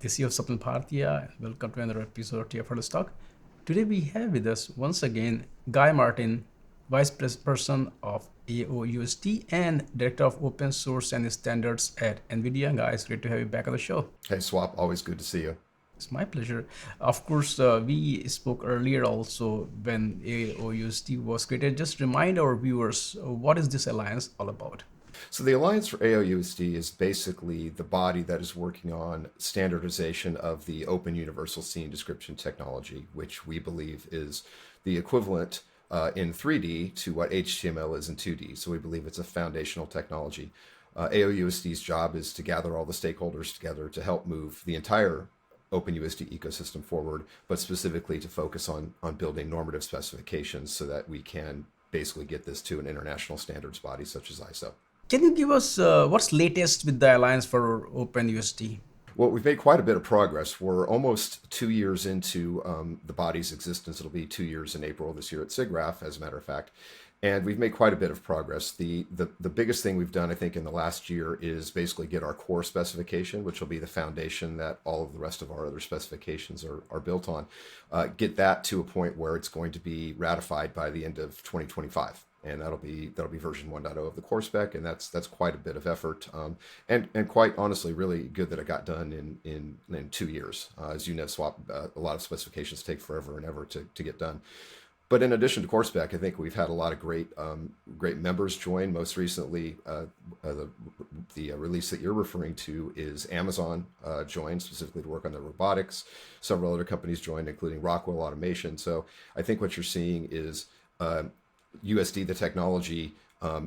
This is your Sapna Bhartiya. Welcome to another episode of TF Talk. Today we have with us once again Guy Martin, Vice President of AOUSD and Director of Open Source and Standards at NVIDIA. Guys, great to have you back on the show. Hey, Swap, always good to see you. It's my pleasure. Of course, we spoke earlier also when AOUSD was created. Just remind our viewers, what is this alliance all about? So the Alliance for AOUSD is basically the body that is working on standardization of the Open Universal Scene Description technology, which we believe is the equivalent in 3D to what HTML is in 2D. So we believe it's a foundational technology. AOUSD's job is to gather all the stakeholders together to help move the entire OpenUSD ecosystem forward, but specifically to focus on building normative specifications so that we can basically get this to an international standards body such as ISO. Can you give us what's latest with the alliance for OpenUSD? Well, we've made quite a bit of progress. We're almost 2 years into the body's existence. It'll be 2 years in April this year at SIGGRAPH, as a matter of fact. And we've made quite a bit of progress. The biggest thing we've done, I think, in the last year is basically get our core specification, which will be the foundation that all of the rest of our other specifications are built on, get that to a point where it's going to be ratified by the end of 2025. And that'll be version 1.0 of the core spec, and that's quite a bit of effort, and quite honestly, really good that it got done in 2 years. As you know, Swap, a lot of specifications take forever and ever to get done. But in addition to core spec, I think we've had a lot of great members join. Most recently, the release that you're referring to is Amazon joined specifically to work on the robotics. Several other companies joined, including Rockwell Automation. So I think what you're seeing is USD, the technology,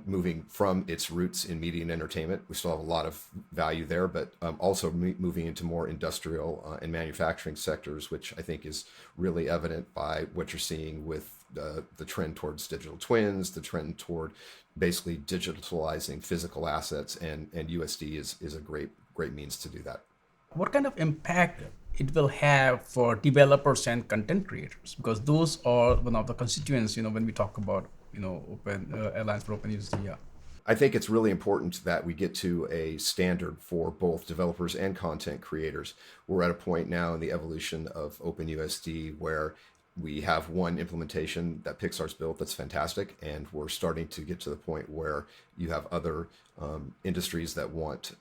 moving from its roots in media and entertainment. We still have a lot of value there, but also moving into more industrial and manufacturing sectors, which I think is really evident by what you're seeing with the trend towards digital twins, the trend toward basically digitalizing physical assets, and USD is a great means to do that. What kind of impact it will have for developers and content creators? Because those are one of the constituents, when we talk about, Open Alliance for OpenUSD. Yeah. I think it's really important that we get to a standard for both developers and content creators. We're at a point now in the evolution of OpenUSD where we have one implementation that Pixar's built that's fantastic, and we're starting to get to the point where you have other industries that want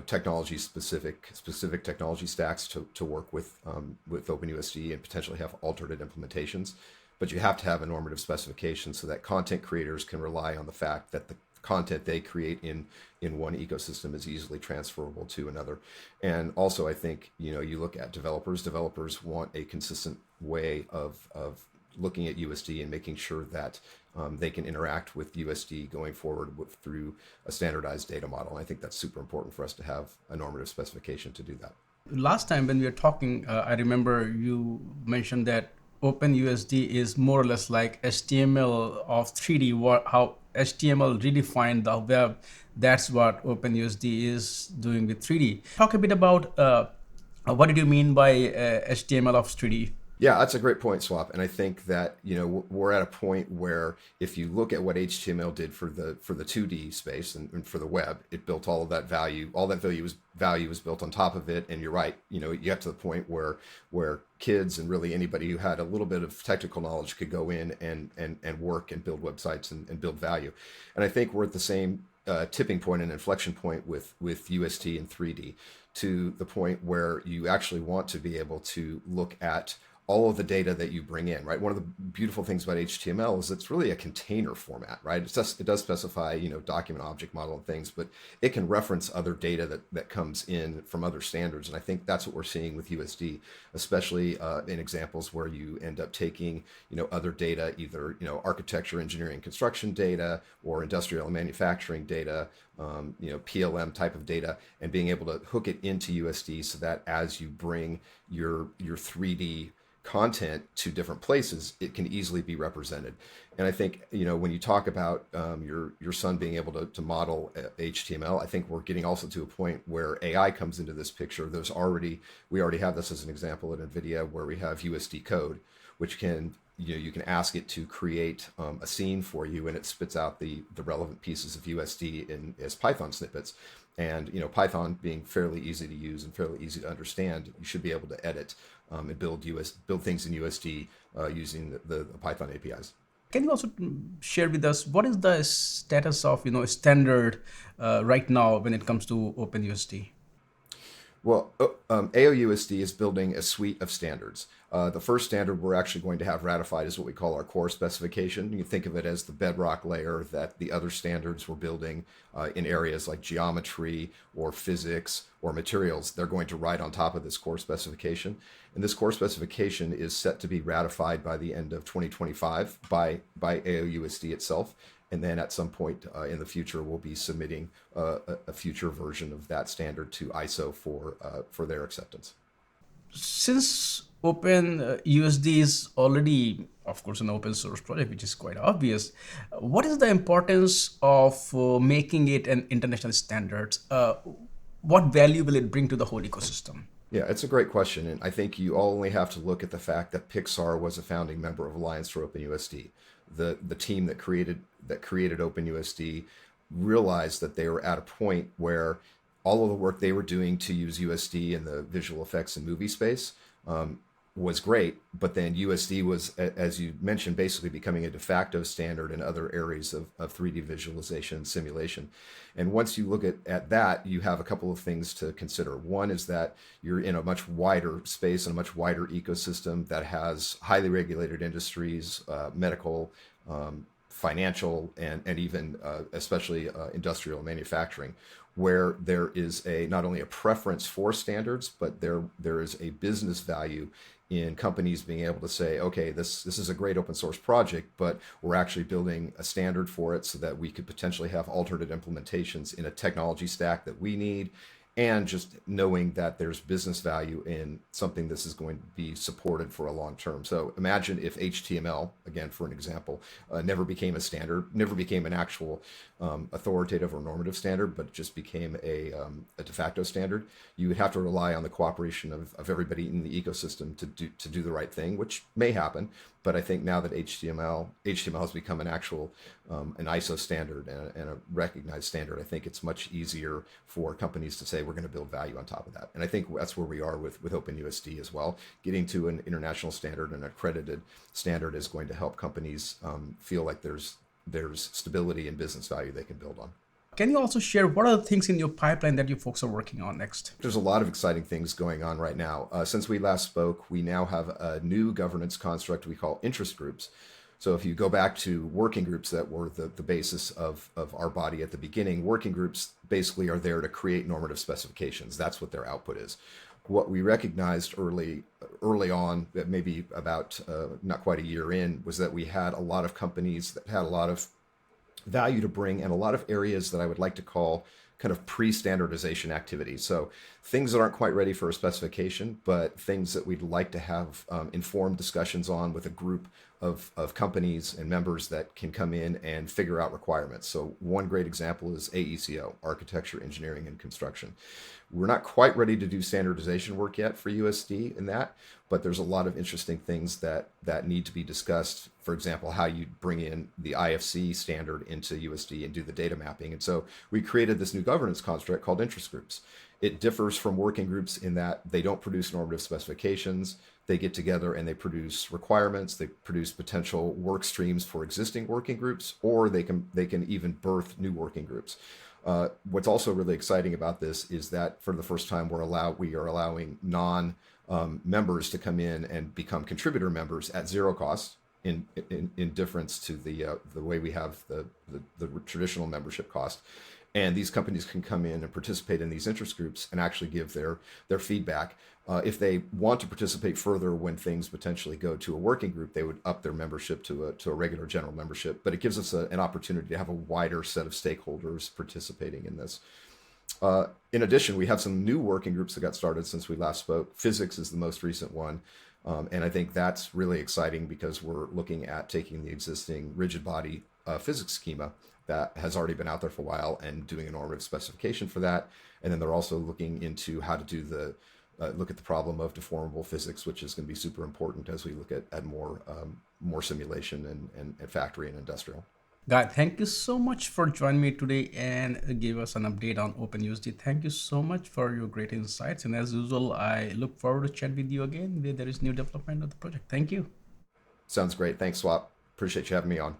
technology specific technology stacks to work with OpenUSD and potentially have alternate implementations. But you have to have a normative specification so that content creators can rely on the fact that the content they create in one ecosystem is easily transferable to another. And also, I think you look at developers want a consistent way of looking at USD and making sure that they can interact with USD going forward through a standardized data model. And I think that's super important for us to have a normative specification to do that. Last time when we were talking, I remember you mentioned that OpenUSD is more or less like HTML of 3D. How HTML redefined the web, that's what OpenUSD is doing with 3D. Talk a bit about what did you mean by HTML of 3D? Yeah, that's a great point, Swap. And I think that we're at a point where if you look at what HTML did for the 2D space and for the web, it built all of that value. All that value was built on top of it. And you're right, you get to the point where kids and really anybody who had a little bit of technical knowledge could go in and work and build websites and build value. And I think we're at the same tipping point and inflection point with UST and 3D, to the point where you actually want to be able to look at all of the data that you bring in, right? One of the beautiful things about HTML is it's really a container format, right? It does specify, document object model and things, but it can reference other data that comes in from other standards. And I think that's what we're seeing with USD, especially in examples where you end up taking, other data, either, architecture, engineering, construction data, or industrial and manufacturing data, PLM type of data, and being able to hook it into USD so that as you bring your 3D content to different places, it can easily be represented. And I think, when you talk about your son being able to model HTML, I think we're getting also to a point where AI comes into this picture. We already have this as an example at NVIDIA, where we have USD code, which can, you can ask it to create a scene for you, and it spits out the relevant pieces of USD as Python snippets. And Python being fairly easy to use and fairly easy to understand, you should be able to edit and build things in USD using the Python APIs. Can you also share with us what is the status of standard right now when it comes to OpenUSD? Well, AOUSD is building a suite of standards. The first standard we're actually going to have ratified is what we call our core specification. You can think of it as the bedrock layer that the other standards we're building in areas like geometry or physics or materials. They're going to ride on top of this core specification. And this core specification is set to be ratified by the end of 2025 by AOUSD itself. And then at some point in the future, we'll be submitting a future version of that standard to ISO for their acceptance. Since OpenUSD is already, of course, an open source project, which is quite obvious, what is the importance of making it an international standard? What value will it bring to the whole ecosystem? Yeah, it's a great question. And I think you only have to look at the fact that Pixar was a founding member of Alliance for OpenUSD. The team that created OpenUSD realized that they were at a point where all of the work they were doing to use USD in the visual effects and movie space was great, but then USD was, as you mentioned, basically becoming a de facto standard in other areas of 3D visualization and simulation. And once you look at that, you have a couple of things to consider. One is that you're in a much wider space and a much wider ecosystem that has highly regulated industries, medical, financial, and even especially industrial manufacturing, where there is not only a preference for standards, but there is a business value in companies being able to say, okay, this is a great open source project, but we're actually building a standard for it so that we could potentially have alternate implementations in a technology stack that we need, and just knowing that there's business value in something this is going to be supported for a long term. So imagine if HTML, again for an example, never became a standard, never became an actual authoritative or normative standard, but just became a de facto standard. You would have to rely on the cooperation of everybody in the ecosystem to do the right thing, which may happen. But I think now that HTML has become an actual an ISO standard and a recognized standard, I think it's much easier for companies to say we're going to build value on top of that. And I think that's where we are with OpenUSD as well. Getting to an international standard and accredited standard is going to help companies feel like there's stability and business value they can build on. Can you also share what are the things in your pipeline that you folks are working on next? There's a lot of exciting things going on right now. Since we last spoke, we now have a new governance construct we call interest groups. So if you go back to working groups that were the basis of our body at the beginning, working groups basically are there to create normative specifications. That's what their output is. What we recognized early on, that maybe about not quite a year in, was that we had a lot of companies that had a lot of value to bring and a lot of areas that I would like to call kind of pre-standardization activities. So things that aren't quite ready for a specification, but things that we'd like to have informed discussions on with a group of companies and members that can come in and figure out requirements. So one great example is AECO, Architecture, Engineering, and Construction. We're not quite ready to do standardization work yet for USD in that, but there's a lot of interesting things that need to be discussed. For example, how you bring in the IFC standard into USD and do the data mapping. And so we created this new governance construct called interest groups. It differs from working groups in that they don't produce normative specifications. They get together and they produce requirements. They produce potential work streams for existing working groups, or they can even birth new working groups. What's also really exciting about this is that for the first time we are allowing non-members to come in and become contributor members at zero cost, in difference to the way we have the traditional membership cost. And these companies can come in and participate in these interest groups and actually give their feedback. If they want to participate further when things potentially go to a working group, they would up their membership to a regular general membership. But it gives us an opportunity to have a wider set of stakeholders participating in this. In addition, we have some new working groups that got started since we last spoke. Physics is the most recent one. And I think that's really exciting because we're looking at taking the existing rigid body physics schema that has already been out there for a while and doing a normative specification for that. And then they're also looking into how to do look at the problem of deformable physics, which is going to be super important as we look at more simulation and factory and industrial. Guy, thank you so much for joining me today and give us an update on OpenUSD. Thank you so much for your great insights. And as usual, I look forward to chat with you again where there is new development of the project. Thank you. Sounds great. Thanks, Swap. Appreciate you having me on.